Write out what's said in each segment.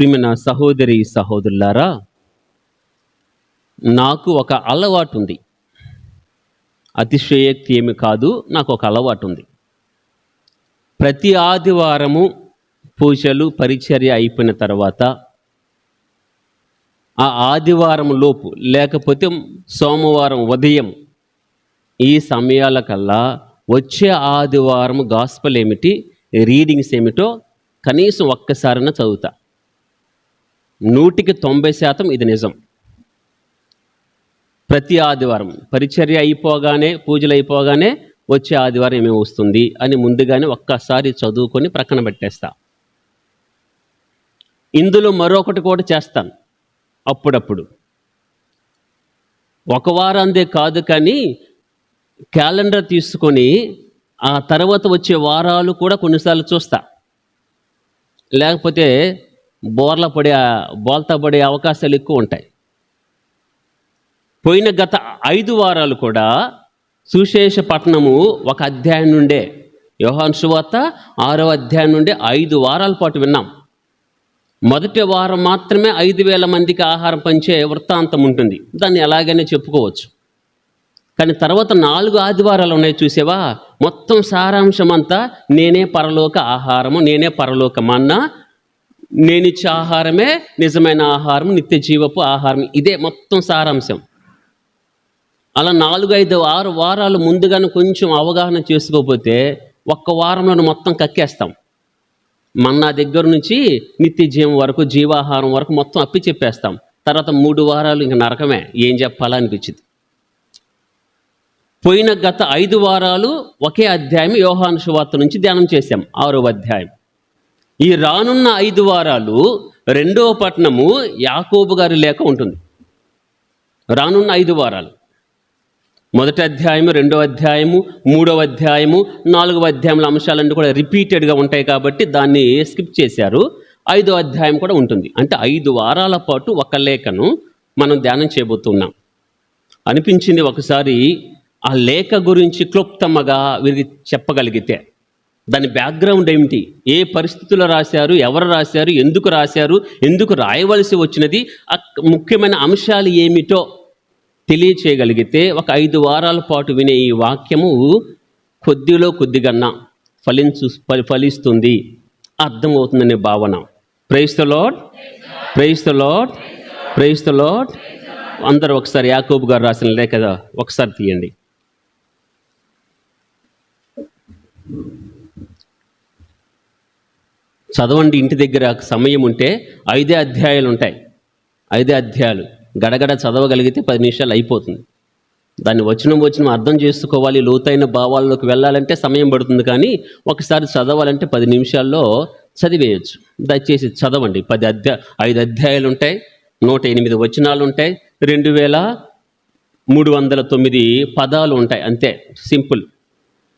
ప్రియమైన సహోదరి సహోదరులారా, నాకు ఒక అలవాటు ఉంది. అతిశయోక్తి ఏమి కాదు, నాకు ఒక అలవాటు ఉంది. ప్రతి ఆదివారము పూజలు పరిచర్య అయిపోయిన తర్వాత ఆ ఆదివారం లోపు లేకపోతే సోమవారం ఉదయం ఈ సమయాలకల్లా వచ్చే ఆదివారం గాస్పల్ ఏమిటి, రీడింగ్స్ ఏమిటో కనీసం ఒక్కసారైనా చదువుతా. 100% ఇది నిజం. ప్రతి ఆదివారం పరిచర్య అయిపోగానే, పూజలు అయిపోగానే వచ్చే ఆదివారం ఏమేమి వస్తుంది అని ముందుగానే ఒక్కసారి చదువుకొని ప్రక్కన పెట్టేస్తా. ఇందులో మరొకటి కూడా చేస్తాను అప్పుడప్పుడు. ఒక వారాందే కాదు కానీ క్యాలెండర్ తీసుకొని ఆ తర్వాత వచ్చే వారాలు కూడా కొన్నిసార్లు చూస్తా. లేకపోతే బోల్తా పడే అవకాశాలు ఎక్కువ ఉంటాయి. పోయిన గత 5 వారాలు కూడా సువిశేష పఠనము ఒక అధ్యాయం నుండే, యోహాను సువార్త 6వ అధ్యాయం నుండి 5 వారాల పాటు విన్నాం. మొదటి వారం మాత్రమే 5,000 మందికి ఆహారం పంచే వృత్తాంతం ఉంటుంది. దాన్ని ఎలాగైనా చెప్పుకోవచ్చు. కానీ తర్వాత 4 ఆదివారాలు ఉన్నాయి చూసేవా, మొత్తం సారాంశం అంతా నేనే పరలోక ఆహారము, నేనే పరలోక మన్నా, నేనిచ్చే ఆహారమే నిజమైన ఆహారం, నిత్య జీవపు ఆహారం. ఇదే మొత్తం సారాంశం. అలా 4, 5, 6 వారాలు ముందుగానే కొంచెం అవగాహన చేసుకోకపోతే ఒక్క వారంలో మొత్తం కక్కేస్తాం. మన్నా దగ్గర నుంచి నిత్య జీవం వరకు, జీవాహారం వరకు మొత్తం అప్పి చెప్పేస్తాం. తర్వాత 3 వారాలు ఇంక నరకమే, ఏం చెప్పాలా అనిపించింది. పోయిన గత 5 వారాలు ఒకే అధ్యాయం యోహాను సువార్త నుంచి ధ్యానం చేశాం, 6వ అధ్యాయం. ఈ రానున్న 5 వారాలు 2వ పట్టణము యాకోబు గారి లేఖ ఉంటుంది. రానున్న 5 వారాలు మొదటి అధ్యాయము, 2వ అధ్యాయము, 3వ అధ్యాయము, 4వ అధ్యాయంలో అంశాలన్నీ కూడా రిపీటెడ్గా ఉంటాయి కాబట్టి దాన్ని స్కిప్ చేశారు. 5వ అధ్యాయం కూడా ఉంటుంది. అంటే 5 వారాల పాటు ఒక లేఖను మనం ధ్యానం చేయబోతున్నాం. అనిపించింది ఒకసారి ఆ లేఖ గురించి క్లుప్తంగా వీరికి చెప్పగలిగితే, దాని బ్యాక్గ్రౌండ్ ఏమిటి, ఏ పరిస్థితుల్లో రాశారు, ఎవరు రాశారు, ఎందుకు రాయవలసి వచ్చినది, ముఖ్యమైన అంశాలు ఏమిటో తెలియచేయగలిగితే ఒక 5 వారాల పాటు వినే ఈ వాక్యము కొద్దిలో కొద్దిగన్నా ఫలిస్తుంది, అర్థమవుతుందనే భావన. Praise the lord, praise the lord, praise the lord. అందరూ ఒకసారి యాకోబు గారు రాసిన లేఖ ఒకసారి తీయండి. చదవండి ఇంటి దగ్గర సమయం ఉంటే. 5 అధ్యాయాలు ఉంటాయి. 5 అధ్యాయాలు గడగడ చదవగలిగితే 10 నిమిషాలు అయిపోతుంది. దాన్ని వచనం అర్థం చేసుకోవాలి, లోతైన భావాల్లోకి వెళ్ళాలంటే సమయం పడుతుంది. కానీ ఒకసారి చదవాలంటే 10 నిమిషాల్లో చదివేయచ్చు. దయచేసి చదవండి. 5 అధ్యాయాలు ఉంటాయి, 108 వచనాలు ఉంటాయి, 2309 పదాలు ఉంటాయి. అంతే, సింపుల్.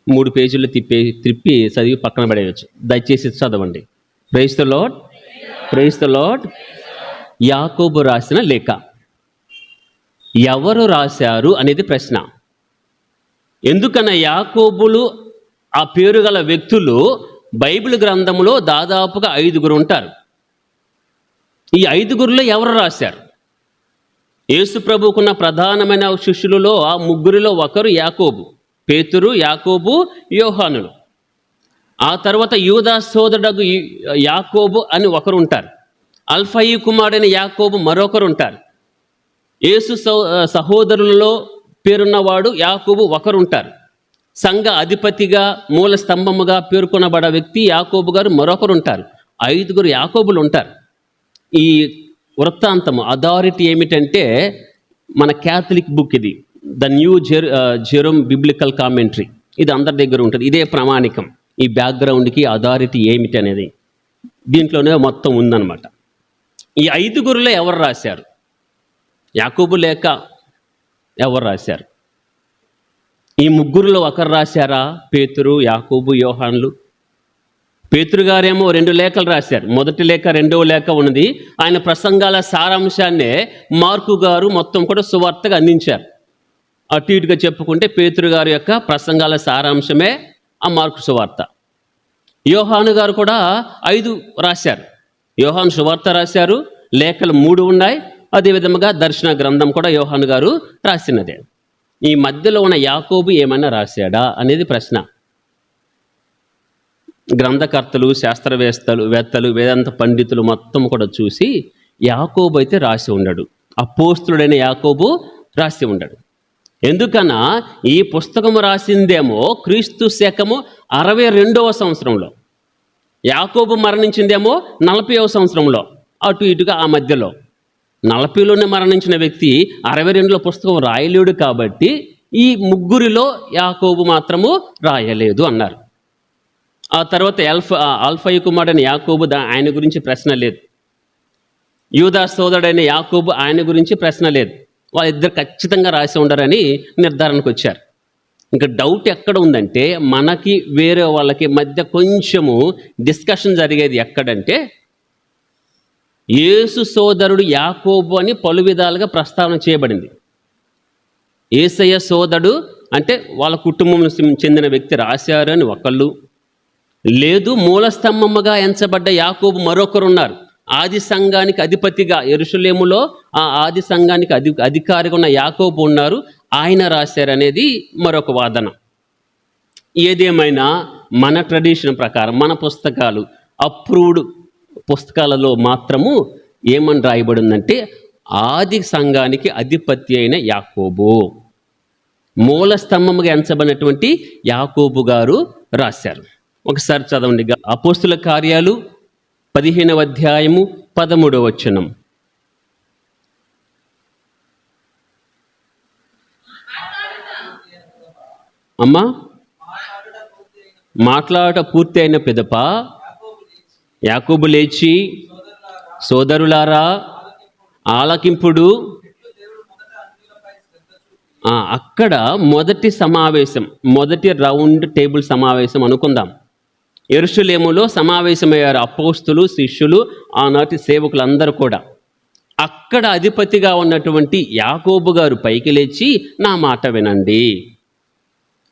3 పేజీలు తిప్పి చదివి పక్కన పడేయచ్చు. దయచేసి చదవండి. Praise the lord, praise the lord. యాకోబు రాసిన లేఖ ఎవరు రాశారు అనేది ప్రశ్న. ఎందుకన్నా యాకోబులు ఆ పేరు గల వ్యక్తులు బైబిల్ గ్రంథంలో దాదాపుగా 5 ఉంటారు. ఈ 5 ఎవరు రాశారు? యేసు ప్రభువుకున్న ప్రధానమైన శిష్యులలో ఆ 3 ఒకరు యాకోబు. పేతురు, యాకోబు, యోహానులు. ఆ తర్వాత యూదా సోదరుడు యాకోబు అని ఒకరు ఉంటారు. అల్ఫయి కుమారుడైన యాకోబు మరొకరు ఉంటారు. యేసు సహోదరులలో పేరున్నవాడు యాకోబు ఒకరు ఉంటారు. సంఘ అధిపతిగా, మూల స్తంభముగా పేర్కొనబడ వ్యక్తి యాకోబు గారు మరొకరు ఉంటారు. 5 యాకోబులు ఉంటారు. ఈ వృత్తాంతము అథారిటీ ఏమిటంటే మన క్యాథలిక్ బుక్ ఇది, the new Jerome biblical commentary. ఇది అందరి దగ్గర ఉంటుంది. ఇదే ప్రామాణికం. ఈ బ్యాక్గ్రౌండ్కి అథారిటీ ఏమిటి అనేది దీంట్లోనే మొత్తం ఉందన్నమాట. ఈ 5 ఎవరు రాశారు? యాకోబు లేక ఎవరు రాశారు? ఈ 3 ఒకరు రాశారా? పేతురు, యాకోబు, యోహాన్లు. పేతురు గారేమో 2 లేఖలు రాశారు. మొదటి లేఖ, 2వ లేఖ ఉన్నది. ఆయన ప్రసంగాల సారాంశాన్నే మార్కు గారు మొత్తం కూడా సువార్తగా అందించారు. అటు ఇటుగా చెప్పుకుంటే పేతురు గారి యొక్క ప్రసంగాల సారాంశమే ఆ మార్కు సువార్త. యోహాను గారు కూడా 5 రాశారు. యోహాను సువార్త రాశారు, లేఖలు 3 ఉన్నాయి. అదేవిధంగా దర్శన గ్రంథం కూడా యోహాను గారు రాసినదే. ఈ మధ్యలో ఉన్న యాకోబు ఏమైనా రాశాడా అనేది ప్రశ్న. గ్రంథకర్తలు, శాస్త్రవేత్తలు, వేదాంత పండితులు మొత్తం కూడా చూసి యాకోబు అయితే రాసి ఉండడు. అపోస్తులుడైన యాకోబు రాసి ఉండడు. ఎందుకన్నా ఈ పుస్తకము రాసిందేమో క్రీస్తు శకము 62వ సంవత్సరంలో, యాకోబు మరణించిందేమో 40వ సంవత్సరంలో, అటు ఇటుగా ఆ మధ్యలో. 40లోనే మరణించిన వ్యక్తి 62లో పుస్తకం రాయలేడు కాబట్టి ఈ ముగ్గురిలో యాకోబు మాత్రము రాయలేదు అన్నారు. ఆ తర్వాత అల్ఫయి కుమారుడైన యాకోబు, ఆయన గురించి ప్రశ్న లేదు. యూదా సోదరుడైన యాకోబు, ఆయన గురించి ప్రశ్న లేదు. వాళ్ళిద్దరు ఖచ్చితంగా రాసి ఉండరని నిర్ధారణకు వచ్చారు. ఇంకా డౌట్ ఎక్కడ ఉందంటే, మనకి వేరే వాళ్ళకి మధ్య కొంచెము డిస్కషన్ జరిగేది ఎక్కడంటే, యేసు సోదరుడు యాకోబు అని పలు విధాలుగా ప్రస్తావన చేయబడింది. యేసయ్య సోదరుడు అంటే వాళ్ళ కుటుంబం చెందిన వ్యక్తి రాశారు అని ఒకళ్ళు, లేదు మూలస్తంభముగా ఎంచబడ్డ యాకోబు మరొకరు ఉన్నారు. ఆది సంఘానికి అధిపతిగా యెరూషలేములో ఆ ఆది సంఘానికి అధికారిగా ఉన్న యాకోబు ఉన్నారు, ఆయన రాశారనేది మరొక వాదన. ఏదేమైనా మన ట్రెడిషన్ ప్రకారం, మన పుస్తకాలు, అప్రూవ్డ్ పుస్తకాలలో మాత్రము ఏమని రాయబడిందంటే, ఆది సంఘానికి అధిపతి అయిన యాకోబు, మూల స్తంభముగా ఎంచబడినటువంటి యాకోబు గారు రాశారు. ఒకసారి చదవండి. అపోస్తుల కార్యాలు 15వ అధ్యాయము 13వ వచనం. అమ్మా, మాట్లాడట పూర్తి అయిన పిదప యాకోబు లేచి, సోదరులారా ఆలకింపుడు. అక్కడ మొదటి సమావేశం, మొదటి రౌండ్ టేబుల్ సమావేశం అనుకుందాం. యెరూషలేములో సమావేశమయ్యారు అపోస్తులు, శిష్యులు, ఆనాటి సేవకులందరూ కూడా. అక్కడ అధిపతిగా ఉన్నటువంటి యాకోబు గారు పైకి లేచి, నా మాట వినండి.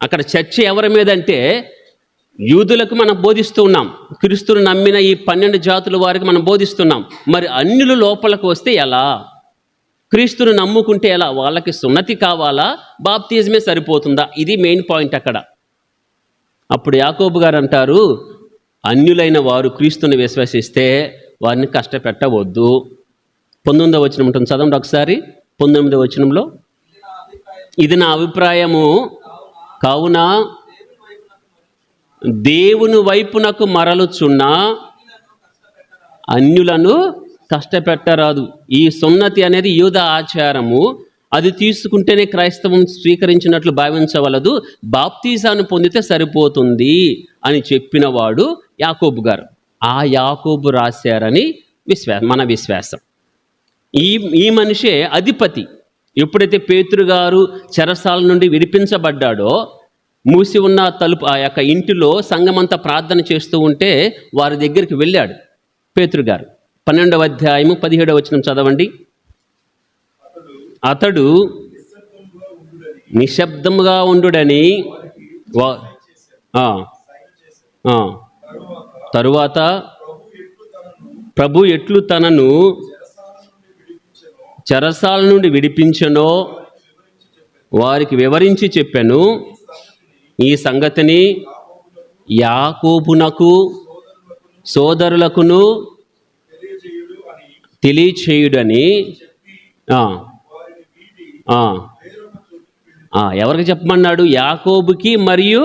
అక్కడ చర్చ ఎవరి మీద అంటే, యూదులకు మనం బోధిస్తూ ఉన్నాం, క్రీస్తును నమ్మిన ఈ 12 జాతుల వారికి మనం బోధిస్తున్నాం. మరి అన్యులు లోపలికి వస్తే ఎలా? క్రీస్తును నమ్ముకుంటే ఎలా? వాళ్ళకి సున్నతి కావాలా, బాప్తిజమే సరిపోతుందా? ఇది మెయిన్ పాయింట్ అక్కడ. అప్పుడు యాకోబు గారు అంటారు, అన్యులైన వారు క్రీస్తుని విశ్వసిస్తే వారిని కష్టపెట్టవద్దు. 19వ వచనం ఉంటుంది, చదవండి ఒకసారి. 19వ వచనంలో, ఇది నా అభిప్రాయము, కావున దేవుని వైపునకు మరలుచున్న అన్యులను కష్టపెట్టరాదు. ఈ సున్నతి అనేది యూదా ఆచారము, అది తీసుకుంటేనే క్రైస్తవం స్వీకరించినట్లు భావించవలదు, బాప్తీసాన్ని పొందితే సరిపోతుంది అని చెప్పినవాడు యాకోబు గారు. ఆ యాకోబు రాశారని మన విశ్వాసం. ఈ మనిషే అధిపతి. ఎప్పుడైతే పేతురు గారు చెరసాల నుండి విడిపించబడ్డాడో, మూసి ఉన్న తలుపు ఆ యొక్క ఇంటిలో సంఘమంతా ప్రార్థన చేస్తూ ఉంటే వారి దగ్గరికి వెళ్ళాడు పేతురు గారు. 12వ అధ్యాయము 17వ వచనం చదవండి. అతడు నిశ్శబ్దముగా ఉండుడని తరువాత ప్రభు ఎట్లు తనను చెరసాల నుండి విడిపించెనో వారికి వివరించి చెప్పాను. ఈ సంగతిని యాకోబునకు సోదరులకును తెలియచేయుడని ఎవరికి చెప్పమన్నాడు? యాకోబుకి మరియు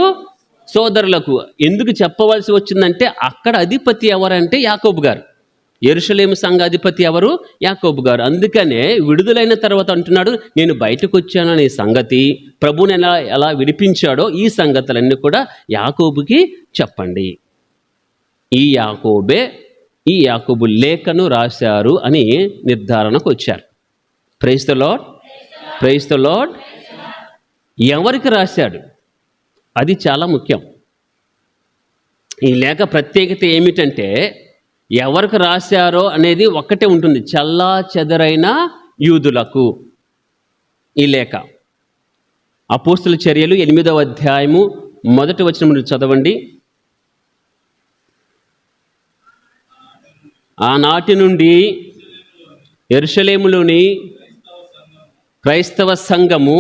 సోదరులకు. ఎందుకు చెప్పవలసి వచ్చిందంటే, అక్కడ అధిపతి ఎవరంటే యాకోబు గారు. యెరూషలేము సంఘ అధిపతి ఎవరు? యాకోబు గారు. అందుకనే విడుదలైన తర్వాత అంటున్నాడు, నేను బయటకు వచ్చాననే సంగతి, ప్రభుని ఎలా విడిపించాడో ఈ సంగతులన్నీ కూడా యాకోబుకి చెప్పండి. ఈ యాకోబు లేఖను రాశారు అని నిర్ధారణకు వచ్చారు. Praise the lord, praise the lord. ఎవరికి రాశాడు? అది చాలా ముఖ్యం. ఈ లేఖ ప్రత్యేకత ఏమిటంటే, ఎవరికి రాశారో అనేది ఒక్కటే ఉంటుంది, చల్లా చెదరైన యూదులకు. ఈ లేఖ అపోస్తుల చర్యలు 8వ అధ్యాయము 1వ వచనం చదవండి. ఆనాటి నుండి యెరూషలేములోని క్రైస్తవ సంఘము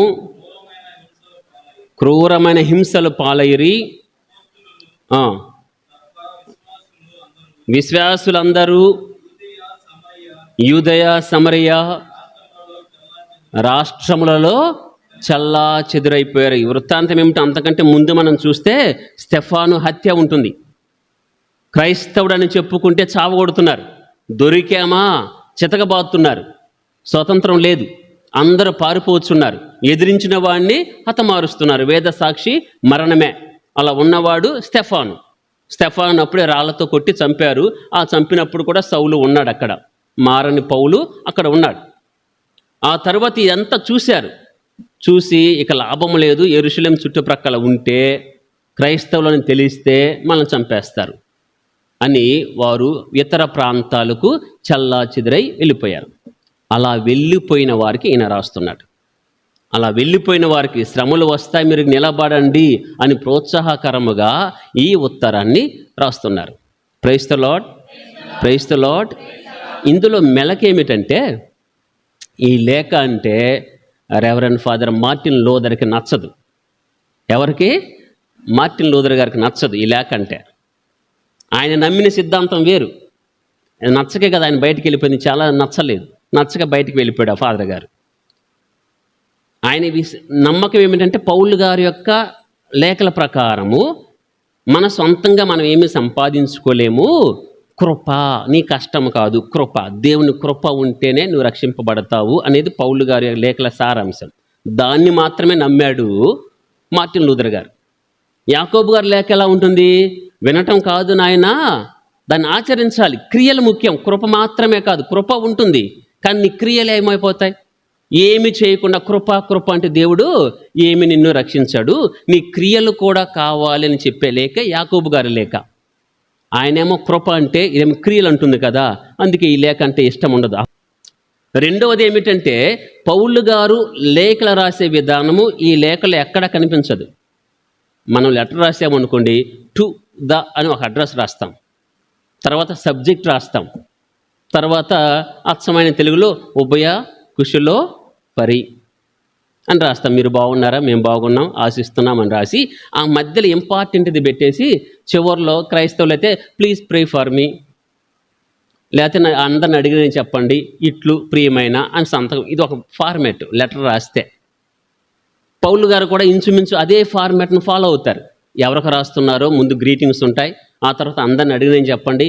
క్రూరమైన హింసలు పాలైరి. విశ్వాసులందరూ యూదయ సమరయ రాష్ట్రములలో చల్లా చెదురైపోయారు. ఈ వృత్తాంతం ఏమిటి? అంతకంటే ముందు మనం చూస్తే స్టెఫాను హత్య ఉంటుంది. క్రైస్తవుడని చెప్పుకుంటే చావగొడుతున్నారు, దొరికామా చితకబాతున్నారు, స్వతంత్రం లేదు, అందరూ పారిపోతున్నారు, ఎదిరించిన వాడిని హతమారుస్తున్నారు, వేద సాక్షి మరణమే. అలా ఉన్నవాడు స్టెఫాను అప్పుడే రాళ్లతో కొట్టి చంపారు. ఆ చంపినప్పుడు కూడా సౌలు ఉన్నాడు అక్కడ, మారని పౌలు అక్కడ ఉన్నాడు. ఆ తర్వాత ఇదంతా చూసి ఇక లాభం లేదు, యెరూషలేం చుట్టుప్రక్కల ఉంటే క్రైస్తవులని తెలిస్తే మనల్ని చంపేస్తారు అని వారు ఇతర ప్రాంతాలకు చల్లా చెదురై వెళ్ళిపోయారు. అలా వెళ్ళిపోయిన వారికి ఈయన రాస్తున్నాడు. అలా వెళ్ళిపోయిన వారికి శ్రమలు వస్తాయి, మీరు నిలబడండి అని ప్రోత్సాహకరముగా ఈ ఉత్తరాన్ని రాస్తున్నారు. Praise the lord, praise the lord. ఇందులో మెలకేమిటంటే, ఈ లేఖ అంటే రెవరెండ్ ఫాదర్ మార్టిన్ లూథర్కి నచ్చదు. ఎవరికి? మార్టిన్ లూథర్ గారికి నచ్చదు ఈ లేఖ అంటే. ఆయన నమ్మిన సిద్ధాంతం వేరు. నచ్చకే కదా ఆయన బయటికి వెళ్ళిపోయింది, చాలా నచ్చక బయటికి వెళ్ళిపోయాడు ఆ ఫాదర్ గారు. ఆయన నమ్మకం ఏమిటంటే, పౌలు గారి యొక్క లేఖల ప్రకారము మన సొంతంగా మనం ఏమీ సంపాదించుకోలేము, కృప, నీ కష్టం కాదు, కృప, దేవుని కృప ఉంటేనే నువ్వు రక్షింపబడతావు అనేది పౌలు గారి లేఖల సారాంశం. దాన్ని మాత్రమే నమ్మాడు మార్టిన్ లూథర్ గారు. యాకోబు గారి లేఖ ఎలా ఉంటుంది? వినటం కాదు నాయనా, దాన్ని ఆచరించాలి, క్రియలు ముఖ్యం, కృప మాత్రమే కాదు. కృప ఉంటుంది కానీ నీ క్రియలు ఏమైపోతాయి? ఏమి చేయకుండా కృప అంటే దేవుడు ఏమి నిన్ను రక్షించాడు, నీ క్రియలు కూడా కావాలని చెప్పే లేఖ యాకోబు గారి లేఖ. ఆయనేమో కృప అంటే ఇదేమో క్రియలు అంటుంది కదా, అందుకే ఈ లేఖ అంటే ఇష్టం ఉండదు. రెండవది ఏమిటంటే, పౌలు గారు లేఖలు రాసే విధానము ఈ లేఖలు ఎక్కడ కనిపించదు. మనం లెటర్ రాసామనుకోండి, టు ద అని ఒక అడ్రస్ రాస్తాం, తర్వాత సబ్జెక్ట్ రాస్తాం, తర్వాత అచ్చమైన తెలుగులో ఉభయ కుశలో పరి అని రాస్తాం. మీరు బాగున్నారా, మేము బాగున్నాం, ఆశిస్తున్నాం అని రాసి ఆ మధ్యలో ఇంపార్టెంట్ది పెట్టేసి చివరిలో క్రైస్తవులు అయితే ప్లీజ్ ప్రే ఫర్ మీ, లేకపోతే అందరిని అడిగిన చెప్పండి, ఇట్లు ప్రియమైన అని సంతకం. ఇది ఒక ఫార్మాట్ లెటర్ రాస్తే. పౌలు గారు కూడా ఇంచుమించు అదే ఫార్మాట్ను ఫాలో అవుతారు. ఎవరికి రాస్తున్నారో ముందు గ్రీటింగ్స్ ఉంటాయి, ఆ తర్వాత అందరిని అడిగిన చెప్పండి,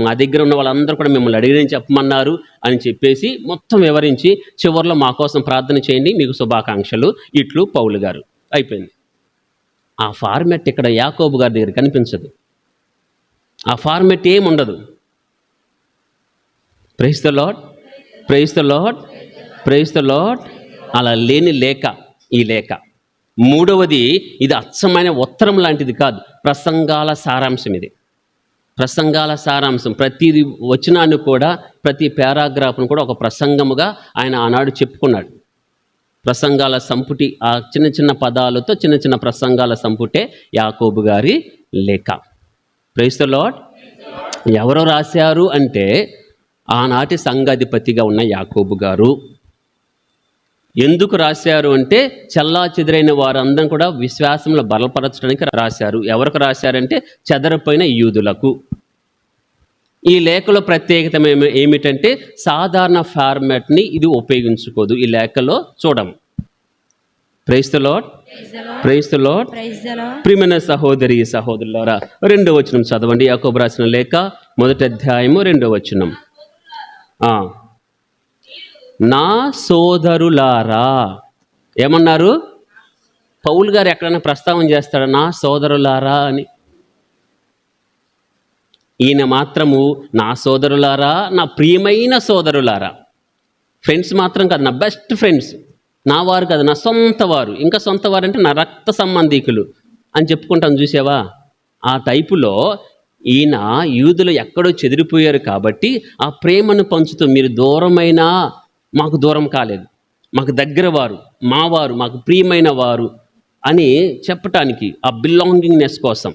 మా దగ్గర ఉన్న వాళ్ళందరూ కూడా మిమ్మల్ని అడిగిన చెప్పమన్నారు అని చెప్పేసి మొత్తం వివరించి చివరిలో మా కోసం ప్రార్థన చేయండి, మీకు శుభాకాంక్షలు, ఇట్లు పౌలు గారు, అయిపోయింది. ఆ ఫార్మాట్ ఇక్కడ యాకోబు గారి దగ్గర కనిపించదు. ఆ ఫార్మాట్ ఏముండదు. Praise the lord, praise the lord, praise the lord. అలా లేని లేఖ ఈ లేఖ. మూడవది, ఇది అచ్చమైన ఉత్తరం లాంటిది కాదు, ప్రసంగాల సారాంశం. ఇది ప్రసంగాల సారాంశం. ప్రతి వచనాన్ని కూడా, ప్రతి పారాగ్రాఫ్ను కూడా ఒక ప్రసంగముగా ఆయన ఆనాడు చెప్పుకున్నాడు. ప్రసంగాల సంపుటి, ఆ చిన్న చిన్న పదాలతో చిన్న చిన్న ప్రసంగాల సంపుటే యాకోబు గారి లేఖ. Praise the lord. ఎవరు రాశారు అంటే, ఆనాటి సంఘాధిపతిగా ఉన్న యాకోబు గారు. ఎందుకు రాశారు అంటే, చల్లా చెదురైన వారందరం కూడా విశ్వాసంలో బలపరచడానికి రాశారు. ఎవరికి రాశారంటే, చెదరిపోయిన యూదులకు. ఈ లేఖలో ప్రత్యేకత ఏమిటంటే, సాధారణ ఫార్మాట్ని ఇది ఉపయోగించుకోదు. ఈ లేఖలో చూడము. Praise the lord, praise the lord. ప్రియమైన సహోదరి సహోదరులారా, 2వ వచనం చదవండి. యాకోబు రాసిన లేఖ 1వ అధ్యాయము 2వ వచనం. నా సోదరులారా ఏమన్నారు? పౌలు గారు ఎక్కడైనా ప్రస్తావన చేస్తాడా నా సోదరులారా అని? ఈయన మాత్రము నా సోదరులారా, నా ప్రియమైన సోదరులారా. ఫ్రెండ్స్ మాత్రం కాదు, నా బెస్ట్ ఫ్రెండ్స్, నా వారు కాదు, నా సొంత వారు. ఇంకా సొంత వారు అంటే నా రక్త సంబంధికులు అని చెప్పుకుంటాను, చూసావా? ఆ టైపులో ఈయన యూదులు ఎక్కడో చెదిరిపోయారు కాబట్టి ఆ ప్రేమను పంచుతూ, మీరు దూరమైనా మాకు దూరం కాలేదు, మాకు దగ్గర వారు, మా వారు, మాకు ప్రియమైన వారు అని చెప్పటానికి, ఆ బిలాంగింగ్నెస్ కోసం,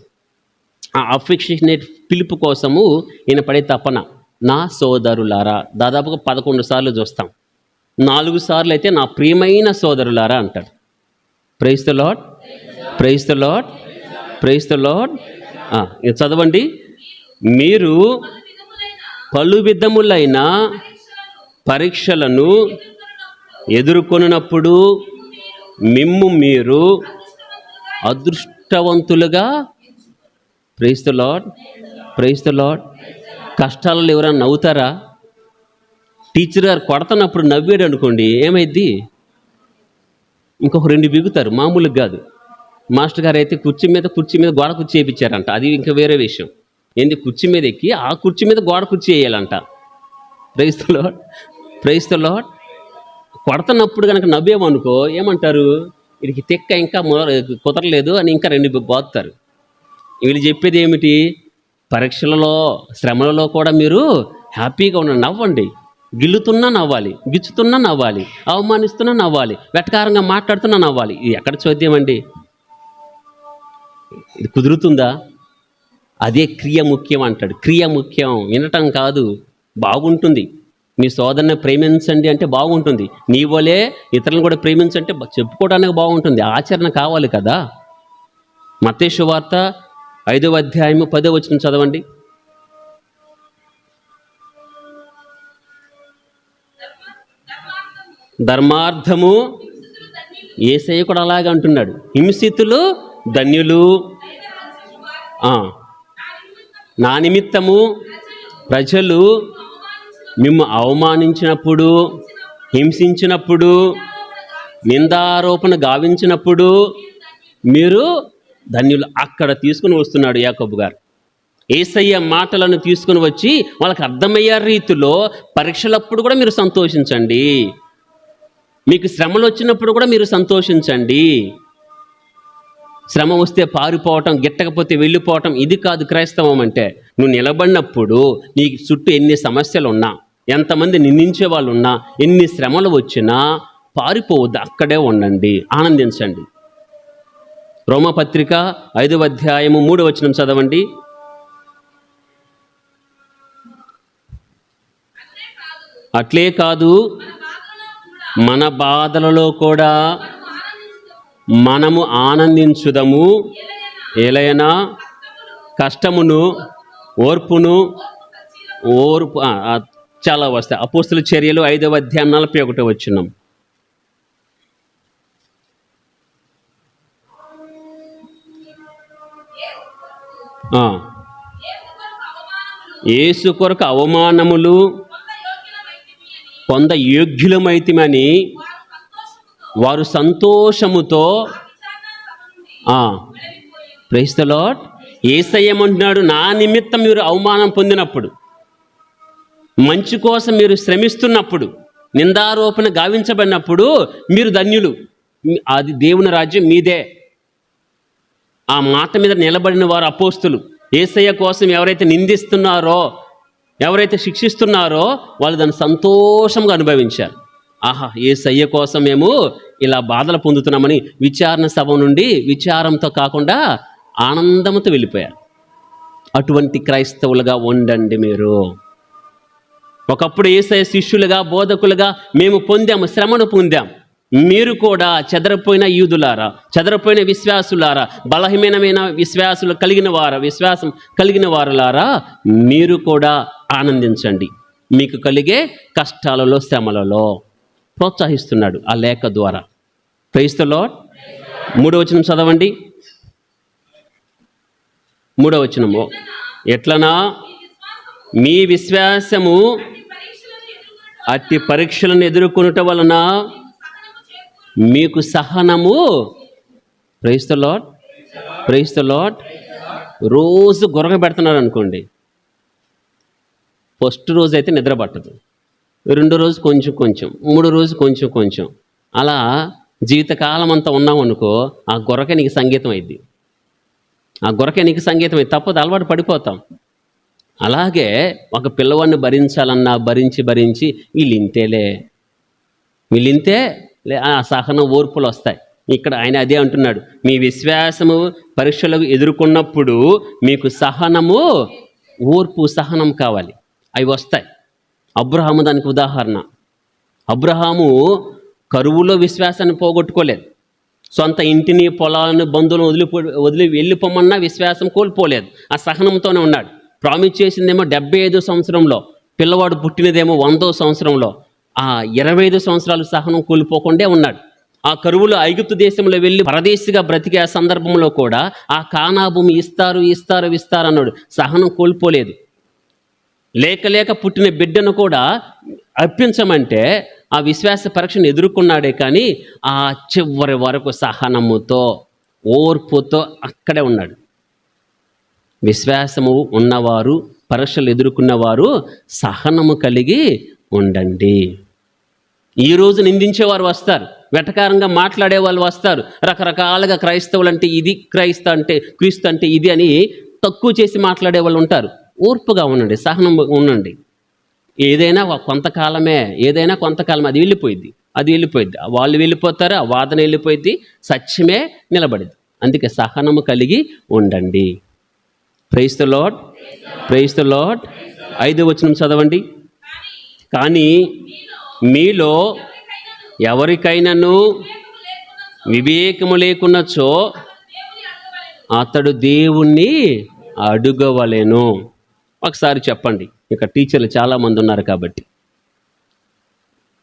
ఆ అఫెక్షనేట్ పిలుపు కోసము ఈయన పడే తపన. నా సోదరులారా దాదాపుగా 11 సార్లు చూస్తాం. 4 సార్లు అయితే నా ప్రియమైన సోదరులారా అంటాడు. Praise the lord, praise the lord, praise the lord. ఇది చదవండి. మీరు పలు విధములైన పరీక్షలను ఎదుర్కొన్నప్పుడు మిమ్ము మీరు అదృష్టవంతులుగా, praise the lord, praise the lord. కష్టాలలో ఎవరైనా నవ్వుతారా? టీచర్ గారు కొడుతున్నప్పుడు నవ్వాడు అనుకోండి, ఏమైద్ది? ఇంకొక 2 బిగుతారు, మామూలుగా కాదు. మాస్టర్ గారు అయితే కుర్చీ మీద గోడ కుర్చీ వేయించారంట, అది ఇంకా వేరే విషయం. ఏంది, కుర్చీ మీద ఎక్కి ఆ కుర్చీ మీద గోడ కుర్చీ వేయాలంట. Praise the lord, praise the lord. కొడుతున్నప్పుడు కనుక నవ్వేమనుకో ఏమంటారు? వీడికి తెక్క ఇంకా కుదరలేదు అని ఇంకా 2 బాదుతారు. వీళ్ళు చెప్పేది ఏమిటి? పరీక్షలలో, శ్రమలలో కూడా మీరు హ్యాపీగా ఉండండి, నవ్వండి. గిల్లుతున్నా నవ్వాలి, గిచ్చుతున్నా నవ్వాలి, అవమానిస్తున్నా నవ్వాలి, వెటకారంగా మాట్లాడుతున్నా నవ్వాలి. ఇది ఎక్కడ చోద్యమండి? ఇది కుదురుతుందా? అదే క్రియ ముఖ్యం అంటాడు. క్రియ ముఖ్యం, వినటం కాదు. బాగుంటుంది, మీ సోదరుని ప్రేమించండి అంటే బాగుంటుంది. నీ వలే ఇతరులను కూడా ప్రేమించంటే చెప్పుకోవడానికి బాగుంటుంది. ఆచరణ కావాలి కదా. మత్తయి సువార్త 5వ అధ్యాయము 10వ వచనం చదవండి. ధర్మార్థము, యేసయ్య కూడా అలాగే అంటున్నాడు. హింసితులు ధన్యులు, నా నిమిత్తము ప్రజలు మిమ్ము అవమానించినప్పుడు, హింసించినప్పుడు, నిందారోపణ గావించినప్పుడు మీరు ధన్యులు. అక్కడ తీసుకుని వస్తున్నాడు యాకోబు గారు. యేసయ్య మాటలను తీసుకుని వచ్చి వాళ్ళకి అర్థమయ్యే రీతిలో పరీక్షలప్పుడు కూడా మీరు సంతోషించండి, మీకు శ్రమలు వచ్చినప్పుడు కూడా మీరు సంతోషించండి. శ్రమ వస్తే పారిపోవటం, గిట్టకపోతే వెళ్ళిపోవటం, ఇది కాదు క్రైస్తవం అంటే. నువ్వు నిలబడినప్పుడు నీకు చుట్టూ ఎన్ని సమస్యలు ఉన్నా, ఎంతమంది నిందించే వాళ్ళు ఉన్నా, ఎన్ని శ్రమలు వచ్చినా పారిపోవద్దు, అక్కడే ఉండండి, ఆనందించండి. రోమపత్రిక 5వ అధ్యాయము 3వ వచనం చదవండి. అట్లే కాదు, మన బాధలలో కూడా మనము ఆనందించుదము. ఏలైనా కష్టమును, ఓర్పును, చాలా వస్తాయి. అపోస్తుల చర్యలు 5వ అధ్యాయం 41వ వచనం. యేసు కొరకు అవమానములు కొంత యోగ్యులమైతిమని వారు సంతోషముతో, ప్రైజ్ ది లార్డ్. యేసయ్య ఏమంటున్నాడు? నా నిమిత్తం మీరు అవమానం పొందినప్పుడు, మంచి కోసం మీరు శ్రమిస్తున్నప్పుడు, నిందారోపణ గావించబడినప్పుడు మీరు ధన్యులు, అది దేవుని రాజ్యం మీదే. ఆ మాట మీద నిలబడిన వారు అపోస్తులు. యేసయ్య కోసం ఎవరైతే నిందిస్తున్నారో, ఎవరైతే శిక్షిస్తున్నారో వాళ్ళు దాన్ని సంతోషంగా అనుభవించారు. ఆహా, యేసయ్య కోసం మేము ఇలా బాధలు పొందుతున్నామని విచారణ సభ నుండి విచారంతో కాకుండా ఆనందంతో వెళ్ళిపోయారు. అటువంటి క్రైస్తవులుగా ఉండండి మీరు. ఒకప్పుడు యేసయ్య శిష్యులుగా, బోధకులుగా మేము పొందాము, శ్రమను పొందాం. మీరు కూడా చెదరపోయిన యూదులారా, చెదరపోయిన విశ్వాసులారా, బలహీనమైన విశ్వాసం కలిగిన వారులారా, మీరు కూడా ఆనందించండి. మీకు కలిగే కష్టాలలో, శ్రమలలో ప్రోత్సహిస్తున్నాడు ఆ లేఖ ద్వారా. Praise the lord. 3వ వచనం చదవండి. 3వ వచనము. ఎట్లనా మీ విశ్వాసము అట్టి పరీక్షలను ఎదుర్కొనుట వలన మీకు సహనము, praise the lord, praise the lord. రోజు గొరగ పెడుతున్నారు అనుకోండి, ఫస్ట్ రోజు అయితే నిద్ర పట్టదు, 2వ రోజు కొంచెం కొంచెం, 3వ రోజు కొంచెం కొంచెం, అలా జీవితకాలం అంతా ఉన్నాం అనుకో, ఆ గొరకే నీకు సంగీతం అయింది, ఆ గొరకే నీకు సంగీతం అయింది. తప్పదు, అలవాటు పడిపోతాం. అలాగే ఒక పిల్లవాడిని భరించాలన్నా భరించి వీళ్ళింతే ఆ సహనం, ఓర్పులు వస్తాయి. ఇక్కడ ఆయన అదే అంటున్నాడు, మీ విశ్వాసము పరీక్షలకు ఎదుర్కొన్నప్పుడు మీకు సహనము, ఓర్పు, సహనం కావాలి. అవి వస్తాయి. అబ్రహాము దానికి ఉదాహరణ. అబ్రహాము కరువులో విశ్వాసాన్ని పోగొట్టుకోలేదు. సొంత ఇంటిని, పొలాలను, బంధువులను వదిలి వెళ్ళిపోమన్నా విశ్వాసం కోల్పోలేదు. ఆ సహనంతోనే ఉన్నాడు. ప్రామిస్ చేసిందేమో 75 సంవత్సరంలో, పిల్లవాడు పుట్టినదేమో 100వ సంవత్సరంలో. ఆ 25 సంవత్సరాలు సహనం కోల్పోకుండా ఉన్నాడు. ఆ కరువులో ఐగుప్తు దేశంలో వెళ్ళి పరదేశిగా బ్రతికే ఆ సందర్భంలో కూడా ఆ కానా భూమి ఇస్తారు అన్నాడు. సహనం కోల్పోలేదు. లేక పుట్టిన బిడ్డను కూడా అర్పించమంటే ఆ విశ్వాస పరీక్షను ఎదుర్కొన్నాడే కానీ ఆ చివరి వరకు సహనముతో, ఓర్పుతో అక్కడే ఉన్నాడు. విశ్వాసము ఉన్నవారు, పరీక్షలు ఎదుర్కొన్నవారు సహనము కలిగి ఉండండి. ఈరోజు నిందించేవారు వస్తారు, వెటకారంగా మాట్లాడే వాళ్ళు వస్తారు, రకరకాలుగా క్రైస్తవులు అంటే ఇది, క్రీస్తు అంటే ఇది అని తక్కువ చేసి మాట్లాడే వాళ్ళు ఉంటారు. ఓర్పుగా ఉండండి, సహనం ఉండండి. ఏదైనా కొంతకాలమే, అది వెళ్ళిపోయింది. వాళ్ళు వెళ్ళిపోతారు, ఆ వాదన వెళ్ళిపోయింది, సత్యమే నిలబడింది. అందుకే సహనము కలిగి ఉండండి. Praise the lord, praise the lord. 5వ వచనం చదవండి. కానీ మీలో ఎవరికైనాను వివేకము లేకున్నచో అతడు దేవుణ్ణి అడుగవలెను. ఒకసారి చెప్పండి. ఇక టీచర్లు చాలామంది ఉన్నారు కాబట్టి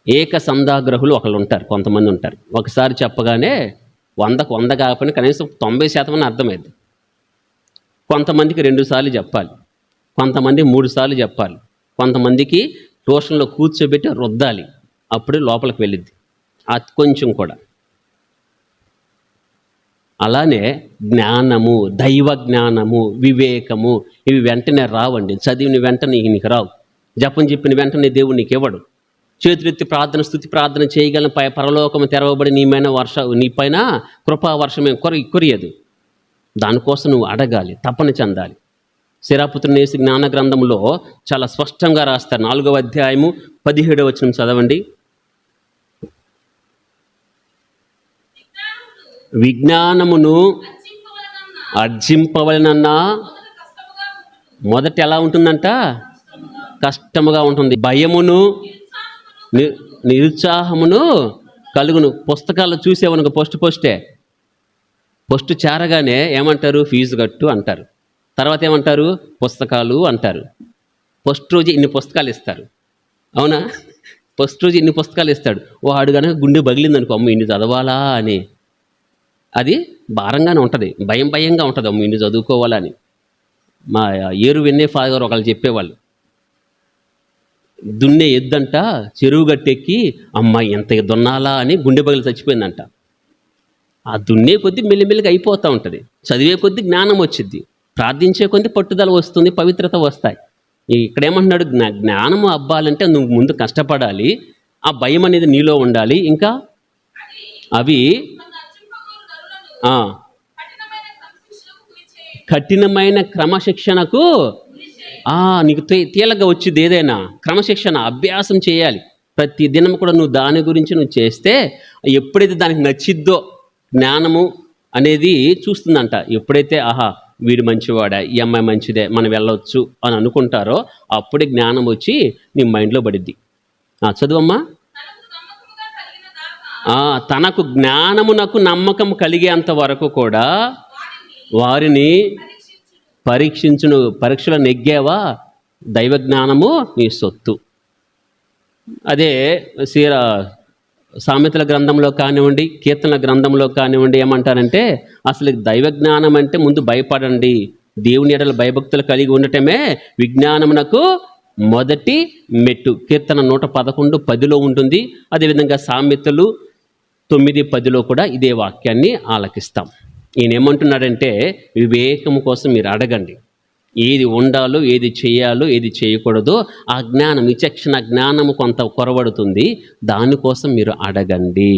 ఏక సందాగ్రహులు ఒకళ్ళు ఉంటారు, కొంతమంది ఉంటారు. ఒకసారి చెప్పగానే 100కు 100 కాకపోయినా కనీసం 90% అర్థమైంది. కొంతమందికి 2 సార్లు చెప్పాలి, కొంతమంది 3 సార్లు చెప్పాలి, కొంతమందికి ట్యూషన్లో కూర్చోబెట్టి రుద్దాలి, అప్పుడు లోపలికి వెళ్ళిద్ది అది కొంచెం కూడా. అలానే జ్ఞానము, దైవ జ్ఞానము, వివేకము ఇవి వెంటనే రావండి. చదివిన వెంటనే నీకు రావు. జపం చెప్పిన వెంటనే దేవుడు నీకు ఇవ్వడు. చేతులెత్తి ప్రార్థన, స్తుతి ప్రార్థన చేయగలను పరలోకము తెరవబడి నీ పైన కృపా వర్షమే కురియదు. దానికోసం నువ్వు అడగాలి, తపన చెందాలి. శిరాపుత్రునేసి జ్ఞాన గ్రంథంలో చాలా స్పష్టంగా రాస్తారు. 4వ అధ్యాయము 17వ వచనం చదవండి. విజ్ఞానమును అర్జింపవలనన్నా మొదట ఎలా ఉంటుందంట? కష్టముగా ఉంటుంది. భయమును నిరుత్సాహమును కలుగును. పుస్తకాలు చూసేవనుకో, పోస్ట్ చేరగానే ఏమంటారు? ఫీజు కట్టు అంటారు. తర్వాత ఏమంటారు? పుస్తకాలు అంటారు. ఫస్ట్ రోజు ఇన్ని పుస్తకాలు ఇస్తారు, అవునా? ఫస్ట్ రోజు ఇన్ని పుస్తకాలు ఇస్తాడు. వాడు కనుక గుండె పగిలిందనుకో, అమ్మ ఇన్ని చదవాలా అని, అది భారంగానే ఉంటుంది, భయంగా ఉంటుంది. అమ్మ ఇన్ని చదువుకోవాలని. మా ఏరు వెన్నే ఫాదర్ ఒకళ్ళు చెప్పేవాళ్ళు, దున్నే ఎద్దంట చెరువు గట్టెక్కి అమ్మ ఎంత దున్నాలా అని గుండె పగిలి చచ్చిపోయిందంట. ఆ దున్నే కొద్దీ మెల్లిమెల్లిగా అయిపోతూ ఉంటుంది. చదివే కొద్దీ జ్ఞానం వచ్చింది, ప్రార్థించే కొద్దీ పట్టుదల వస్తుంది, పవిత్రత వస్తాయి. ఇక్కడ ఏమంటున్నాడు? జ్ఞానము అవ్వాలంటే నువ్వు ముందు కష్టపడాలి, ఆ భయం అనేది నీలో ఉండాలి. ఇంకా అవి కఠినమైన క్రమశిక్షణకు నీకు తేలిగ్గా వచ్చింది. ఏదైనా క్రమశిక్షణ అభ్యాసం చేయాలి. ప్రతి దినం కూడా నువ్వు దాని గురించి నువ్వు చేస్తే ఎప్పుడైతే దానికి నచ్చిద్దో జ్ఞానము అనేది చూస్తుందంట. ఎప్పుడైతే వీడు మంచివాడా, ఈ అమ్మాయి మంచిదే, మనం వెళ్ళొచ్చు అని అనుకుంటారో అప్పుడే జ్ఞానం వచ్చి నీ మైండ్లో పడిద్ది. చదువమ్మా. తనకు జ్ఞానమునకు నమ్మకం కలిగేంత వరకు కూడా వారిని పరీక్షించును. పరీక్షలో నెగ్గావా, దైవ జ్ఞానము నీ సొత్తు. అదే సామెతల గ్రంథంలో కానివ్వండి, కీర్తనల గ్రంథంలో కానివ్వండి, ఏమంటారంటే అసలు దైవ జ్ఞానం అంటే ముందు భయపడండి, దేవుని ఎడల భయభక్తులు కలిగి ఉండటమే విజ్ఞానమునకు మొదటి మెట్టు. కీర్తన 111:10 ఉంటుంది. అదేవిధంగా సామెతలు 9:10 కూడా ఇదే వాక్యాన్ని ఆలకిస్తాం. ఈయన ఏమంటున్నాడంటే వివేకము కోసం మీరు అడగండి, ఏది ఉండాలో, ఏది చేయాలో, ఏది చేయకూడదో ఆ జ్ఞానం, విచక్షణ జ్ఞానము కొంత కొరవడుతుంది, దానికోసం మీరు అడగండి.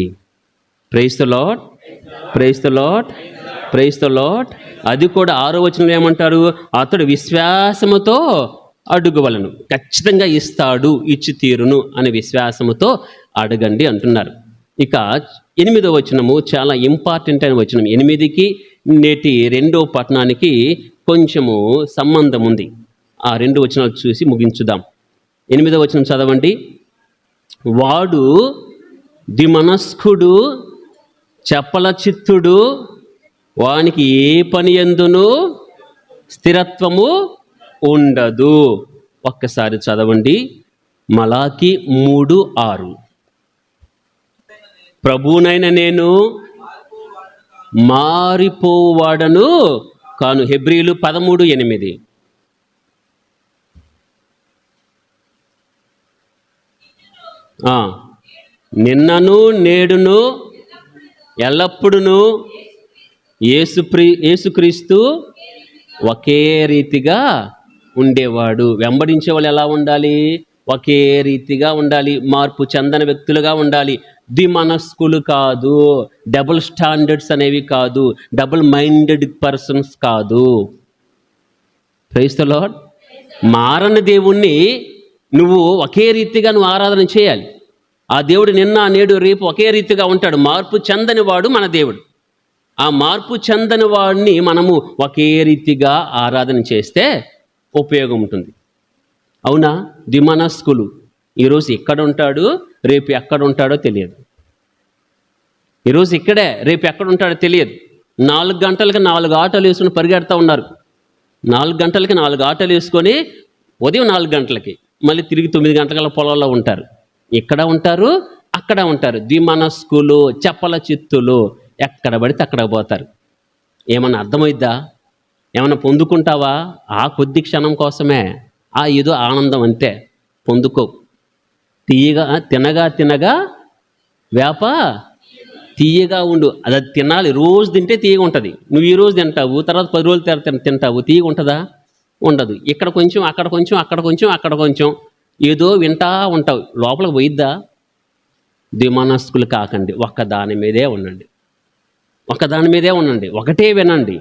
Praise the lord, praise the lord, praise the lord. అది కూడా 6వ వచనంలో ఏమంటారు? అతడు విశ్వాసముతో అడుగువలను, ఖచ్చితంగా ఇస్తాడు, ఇచ్చి తీరును అనే విశ్వాసముతో అడగండి అంటున్నారు. ఇక 8వ వచనము చాలా ఇంపార్టెంట్ అయిన వచనం. 8కి నేటి 2వ పట్టణానికి కొంచెము సంబంధం ఉంది. ఆ 2 వచనాలు చూసి ముగించుదాం. 8వ వచనం చదవండి. వాడు దిమనస్కుడు, చపల చిత్తుడు, వానికి ఏ పని యందును స్థిరత్వము ఉండదు. ఒక్కసారి చదవండి. మలాకి 3:6. ప్రభువునైన నేను మారిపోవాడను కాను. హెబ్రీలు 13:8. నిన్నను నేడును ఎల్లప్పుడును యేసుక్రీస్తు ఒకే రీతిగా ఉండేవాడు. వెంబడించే వాళ్ళు ఎలా ఉండాలి? ఒకే రీతిగా ఉండాలి. మార్పు చెందని వ్యక్తులుగా ఉండాలి. ద్విమనస్కులు కాదు, డబుల్ స్టాండర్డ్స్ అనేవి కాదు, డబుల్ మైండెడ్ పర్సన్స్ కాదు. Praise the lord. మారని దేవుణ్ణి నువ్వు ఒకే రీతిగా నువ్వు ఆరాధన చేయాలి. ఆ దేవుడు నిన్న నేడు రేపు ఒకే రీతిగా ఉంటాడు. మార్పు చెందని వాడు మన దేవుడు. ఆ మార్పు చెందని వాడిని మనము ఒకే రీతిగా ఆరాధన చేస్తే ఉపయోగం ఉంటుంది. అవునా? ద్విమనస్కులు ఈరోజు ఇక్కడ ఉంటాడు, రేపు ఎక్కడ ఉంటాడో తెలియదు. ఈరోజు ఇక్కడే, రేపు ఎక్కడ ఉంటాడో తెలియదు. 4 గంటలకి 4 ఆటోలు వేసుకుని పరిగెడతా ఉన్నారు. 4 గంటలకి 4 ఆటోలు వేసుకొని ఉదయం 4 గంటలకి మళ్ళీ తిరిగి 9 గంటల పొలంలో ఉంటారు. ఇక్కడ ఉంటారు, అక్కడ ఉంటారు. ద్విమనస్కులు, చపల చిత్తులు, ఎక్కడ పడితే అక్కడ పోతారు. ఏమన్నా అర్థమైద్దా? ఏమన్నా పొందుకుంటావా? ఆ కొద్ది క్షణం కోసమే, ఆ ఏదో ఆనందం అంతే. పొందుకో. తినగా వేప తీయగా ఉండు. అది తినాలి. రోజు తింటే తీయగా ఉంటుంది. నువ్వు ఈరోజు తింటావు, తర్వాత 10 రోజులు తింటావు, తీయగా ఉంటుందా? ఉండదు. ఇక్కడ కొంచెం, అక్కడ కొంచెం, అక్కడ కొంచెం, అక్కడ కొంచెం ఏదో వింటా ఉంటావు. లోపలికి పోయిద్దా? ద్విమనస్కులు కాకండి. ఒక్కదాని మీదే ఉండండి. ఒకటే వినండి.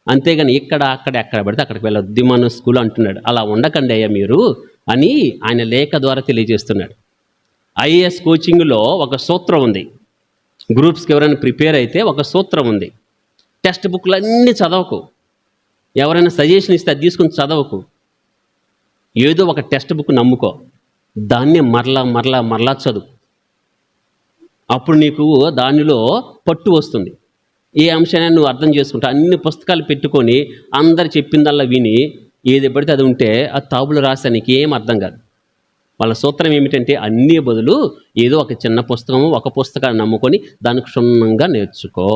అంతేగాని ఇక్కడ అక్కడ ఎక్కడ పడితే అక్కడికి వెళ్ళదు. ద్విమనస్కులు అంటున్నాడు. అలా ఉండకండి అయ్యా మీరు అని ఆయన లేఖ ద్వారా తెలియజేస్తున్నాడు. ఐఏఎస్ కోచింగ్లో ఒక సూత్రం ఉంది. గ్రూప్స్కి ఎవరైనా ప్రిపేర్ అయితే ఒక సూత్రం ఉంది. టెక్స్ట్ బుక్లు అన్నీ చదవకు. ఎవరైనా సజెషన్ ఇస్తే అది తీసుకుని చదవకు. ఏదో ఒక టెక్స్ట్ బుక్ నమ్ముకో. దాన్ని మరలా చదువు. అప్పుడు నీకు దానిలో పట్టు వస్తుంది. ఏ అంశాన్ని నువ్వు అర్థం చేసుకుంటా. అన్ని పుస్తకాలు పెట్టుకొని అందరు చెప్పిందల్లా విని ఏది పడితే అది ఉంటే ఆ తాబులు రాసా నీకు ఏం అర్థం కాదు. వాళ్ళ సూత్రం ఏమిటంటే అన్నీ బదులు ఏదో ఒక చిన్న పుస్తకము, ఒక పుస్తకాన్ని నమ్ముకొని దాన్ని క్షుణ్ణంగా నేర్చుకో.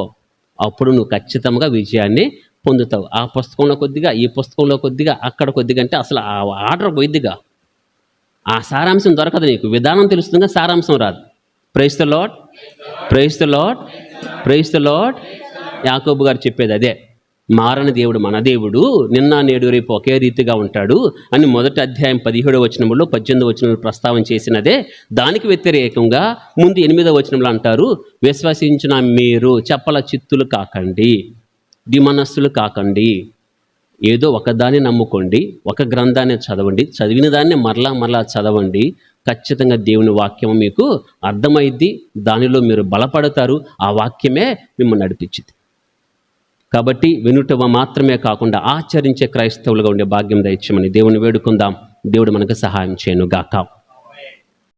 అప్పుడు నువ్వు ఖచ్చితంగా విజయాన్ని పొందుతావు. ఆ పుస్తకంలో కొద్దిగా, ఈ పుస్తకంలో కొద్దిగా, అక్కడ కొద్దిగా అంటే అసలు ఆ ఆర్డర్ కొద్దిగా ఆ సారాంశం దొరకదు నీకు. విధానం తెలుస్తుందిగా, సారాంశం రాదు. Praise the lord, praise the lord, praise the lord. యాకోబు గారు చెప్పేది అదే. మారని దేవుడు మన దేవుడు, నిన్న నేడు రేపు ఒకే రీతిగా ఉంటాడు అని 1వ అధ్యాయం 17వ వచనంలో 18వ వచనంలో ప్రస్తావన చేసినదే. దానికి వ్యతిరేకంగా ముందు 8వ వచనంలో అంటారు, విశ్వసించిన మీరు చపల చిత్తులు కాకండి, ద్విమనస్సులు కాకండి. ఏదో ఒకదాన్ని నమ్ముకోండి, ఒక గ్రంథాన్ని చదవండి, చదివిన దాన్ని మరలా చదవండి. ఖచ్చితంగా దేవుని వాక్యం మీకు అర్థమైద్ది. దానిలో మీరు బలపడతారు. ఆ వాక్యమే మిమ్మల్ని నడిపించింది. కాబట్టి వినుట మాత్రమే కాకుండా ఆచరించే క్రైస్తవులుగా ఉండే భాగ్యం దయచేయమని దేవుని వేడుకుందాం. దేవుడు మనకు సహాయం చేయను గాక.